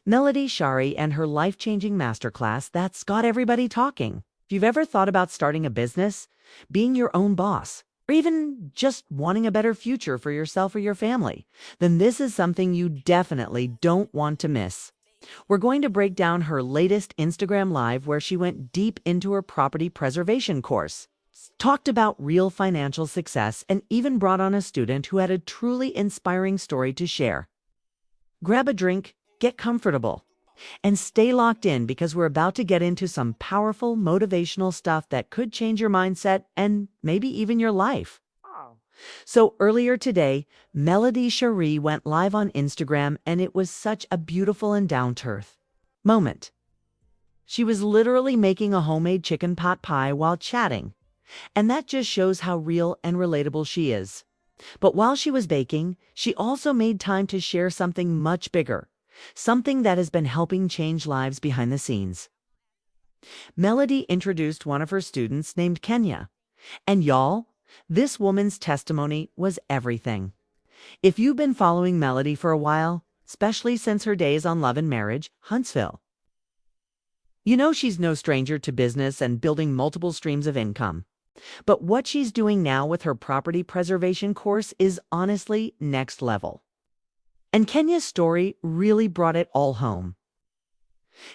Melody Shari and her life-changing masterclass that's got everybody talking. If you've ever thought about starting a business, being your own boss, or even just wanting a better future for yourself or your family, then this is something you definitely don't want to miss. We're going to break down her latest Instagram Live where she went deep into her property preservation course, talked about real financial success, and even brought on a student who had a truly inspiring story to share. Grab a drink, get comfortable, and stay locked in because we're about to get into some powerful motivational stuff that could change your mindset and maybe even your life. So earlier today, Melody Shari went live on Instagram, and it was such a beautiful and down-to-earth moment. She was literally making a homemade chicken pot pie while chatting, and that just shows how real and relatable she is. But while she was baking, she also made time to share something much bigger, something that has been helping change lives behind the scenes. Melody introduced one of her students named Kenya, and y'all, this woman's testimony was everything. If you've been following Melody for a while, especially since her days on Love and Marriage, Huntsville, you know she's no stranger to business and building multiple streams of income. But what she's doing now with her property preservation course is honestly next level. And Kenya's story really brought it all home.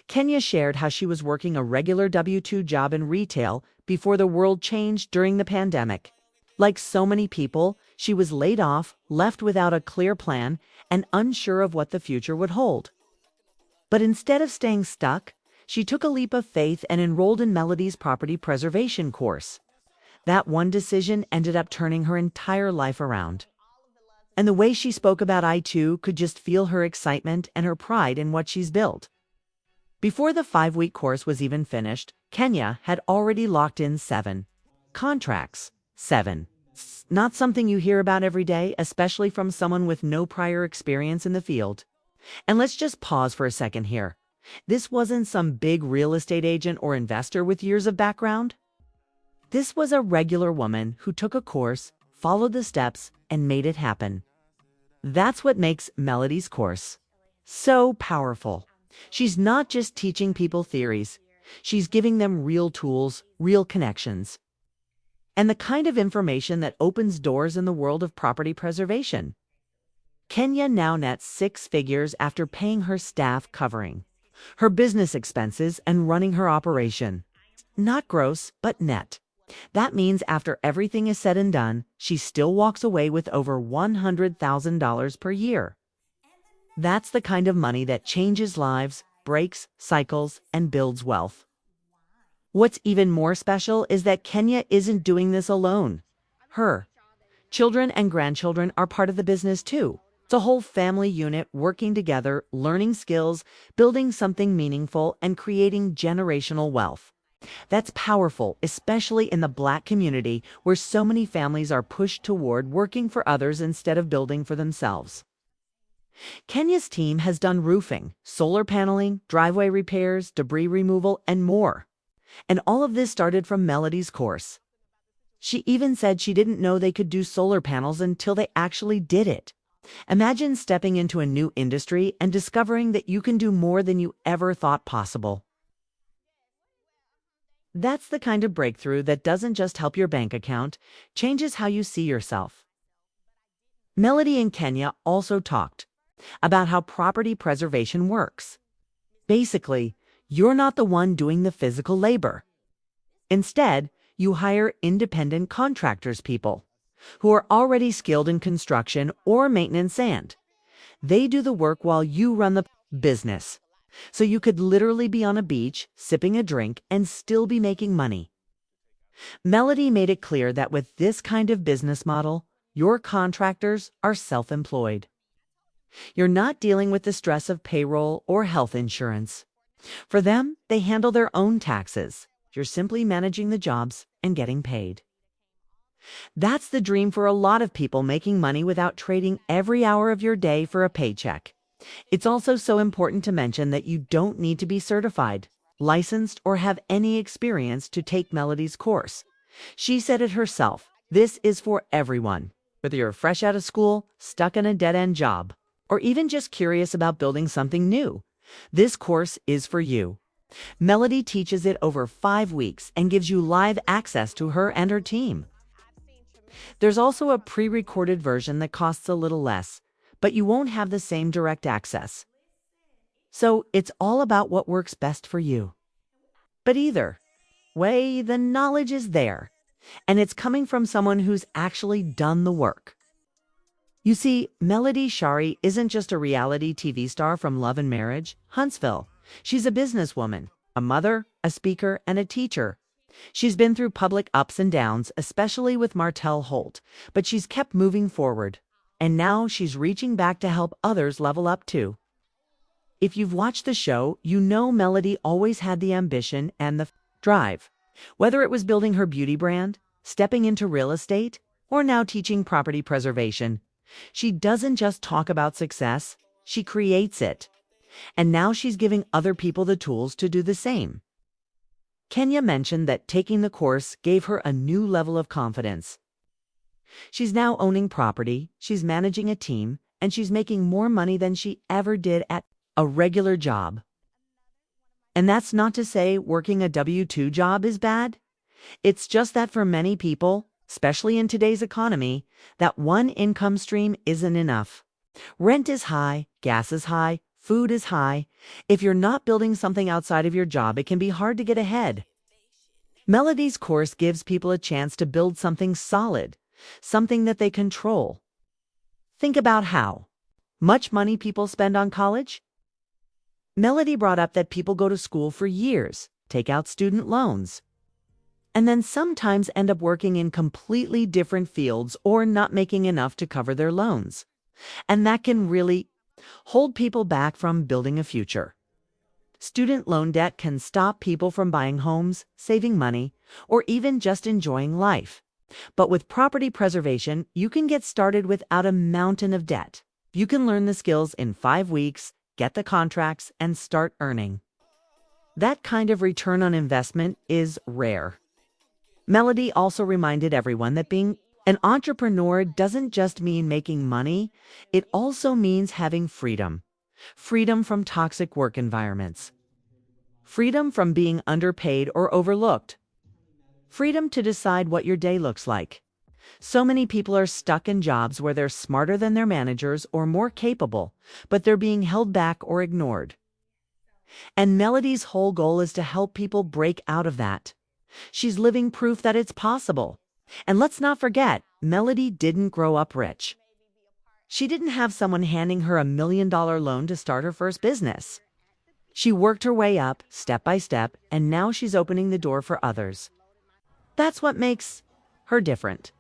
Kenya shared how she was working a regular W-2 job in retail before the world changed during the pandemic. Like so many people, she was laid off, left without a clear plan, and unsure of what the future would hold. But instead of staying stuck, she took a leap of faith and enrolled in Melody's property preservation course. That one decision ended up turning her entire life around. And the way she spoke about I too could just feel her excitement and her pride in what she's built. Before the 5-week course was even finished, Kenya had already locked in 7 contracts. 7. Not something you hear about every day, especially from someone with no prior experience in the field. And let's just pause for a second here. This wasn't some big real estate agent or investor with years of background. This was a regular woman who took a course, followed the steps, and made it happen. That's what makes Melody's course so powerful. She's not just teaching people theories. She's giving them real tools, real connections, and the kind of information that opens doors in the world of property preservation. Kenya now nets 6 figures after paying her staff, covering her business expenses and running her operation. Not gross, but net. That means after everything is said and done, she still walks away with over $100,000 per year. That's the kind of money that changes lives, breaks cycles, and builds wealth. What's even more special is that Kenya isn't doing this alone. Her children and grandchildren are part of the business too. It's a whole family unit working together, learning skills, building something meaningful, and creating generational wealth. That's powerful, especially in the Black community where so many families are pushed toward working for others instead of building for themselves. Kenya's team has done roofing, solar paneling, driveway repairs, debris removal, and more. And all of this started from Melody's course. She even said she didn't know they could do solar panels until they actually did it. Imagine stepping into a new industry and discovering that you can do more than you ever thought possible. That's the kind of breakthrough that doesn't just help your bank account, changes how you see yourself. Melody and Kenya also talked about how property preservation works. Basically, you're not the one doing the physical labor. Instead, you hire independent contractors, people who are already skilled in construction or maintenance, and they do the work while you run the business. So you could literally be on a beach, sipping a drink, and still be making money. Melody made it clear that with this kind of business model, your contractors are self-employed. You're not dealing with the stress of payroll or health insurance. For them, they handle their own taxes. You're simply managing the jobs and getting paid. That's the dream for a lot of people, making money without trading every hour of your day for a paycheck. It's also so important to mention that you don't need to be certified, licensed, or have any experience to take Melody's course. She said it herself, this is for everyone, whether you're fresh out of school, stuck in a dead-end job, or even just curious about building something new. This course is for you. Melody teaches it over 5 weeks and gives you live access to her and her team. There's also a pre-recorded version that costs a little less, but you won't have the same direct access. So it's all about what works best for you. But either way, the knowledge is there, and it's coming from someone who's actually done the work. You see, Melody Shari isn't just a reality TV star from Love and Marriage, Huntsville. She's a businesswoman, a mother, a speaker, and a teacher. She's been through public ups and downs, especially with Martell Holt, but she's kept moving forward. And now she's reaching back to help others level up too. If you've watched the show, you know Melody always had the ambition and the drive. Whether it was building her beauty brand, stepping into real estate, or now teaching property preservation, she doesn't just talk about success, she creates it. And now she's giving other people the tools to do the same. Kenya mentioned that taking the course gave her a new level of confidence. She's now owning property, she's managing a team, and she's making more money than she ever did at a regular job. And that's not to say working a W-2 job is bad. It's just that for many people, especially in today's economy, that one income stream isn't enough. Rent is high, gas is high, food is high. If you're not building something outside of your job, it can be hard to get ahead. Melody's course gives people a chance to build something solid, something that they control. Think about how much money people spend on college. Melody brought up that people go to school for years, take out student loans, and then sometimes end up working in completely different fields or not making enough to cover their loans. And that can really hold people back from building a future. Student loan debt can stop people from buying homes, saving money, or even just enjoying life. But with property preservation, you can get started without a mountain of debt. You can learn the skills in 5 weeks, get the contracts, and start earning. That kind of return on investment is rare. Melody also reminded everyone that being an entrepreneur doesn't just mean making money, it also means having freedom. Freedom from toxic work environments. Freedom from being underpaid or overlooked. Freedom to decide what your day looks like. So many people are stuck in jobs where they're smarter than their managers or more capable, but they're being held back or ignored. And Melody's whole goal is to help people break out of that. She's living proof that it's possible. And let's not forget, Melody didn't grow up rich. She didn't have someone handing her $1 million loan to start her first business. She worked her way up, step by step, and now she's opening the door for others. That's what makes her different.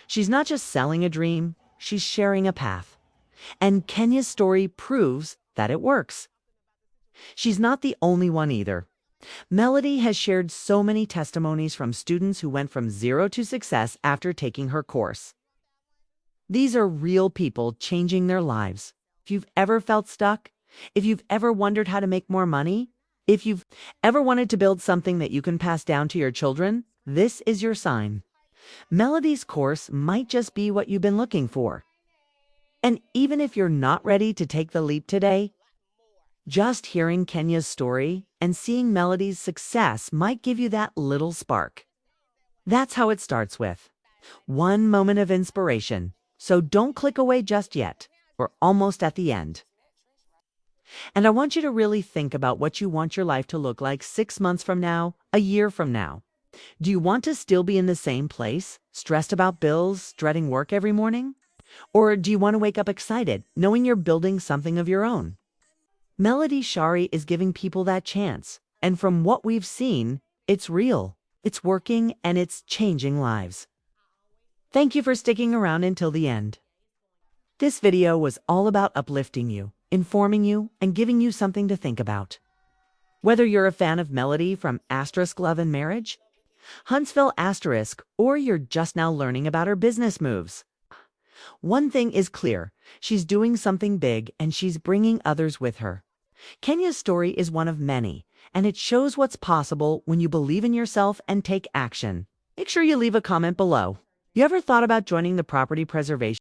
She's not just selling a dream, she's sharing a path. And Kenya's story proves that it works. She's not the only one either. Melody has shared so many testimonies from students who went from zero to success after taking her course. These are real people changing their lives. If you've ever felt stuck, if you've ever wondered how to make more money, if you've ever wanted to build something that you can pass down to your children, this is your sign. Melody's course might just be what you've been looking for. And even if you're not ready to take the leap today, just hearing Kenya's story and seeing Melody's success might give you that little spark. That's how it starts with one moment of inspiration. So don't click away just yet. We're almost at the end. And I want you to really think about what you want your life to look like 6 months from now, a year from now. Do you want to still be in the same place, stressed about bills, dreading work every morning? Or do you want to wake up excited, knowing you're building something of your own? Melody Shari is giving people that chance. And from what we've seen, it's real, it's working, and it's changing lives. Thank you for sticking around until the end. This video was all about uplifting you, informing you, and giving you something to think about. Whether you're a fan of Melody from Love and Marriage, Huntsville Asterisk, or you're just now learning about her business moves, one thing is clear, she's doing something big and she's bringing others with her. Kenya's story is one of many, and it shows what's possible when you believe in yourself and take action. Make sure you leave a comment below. You ever thought about joining the property preservation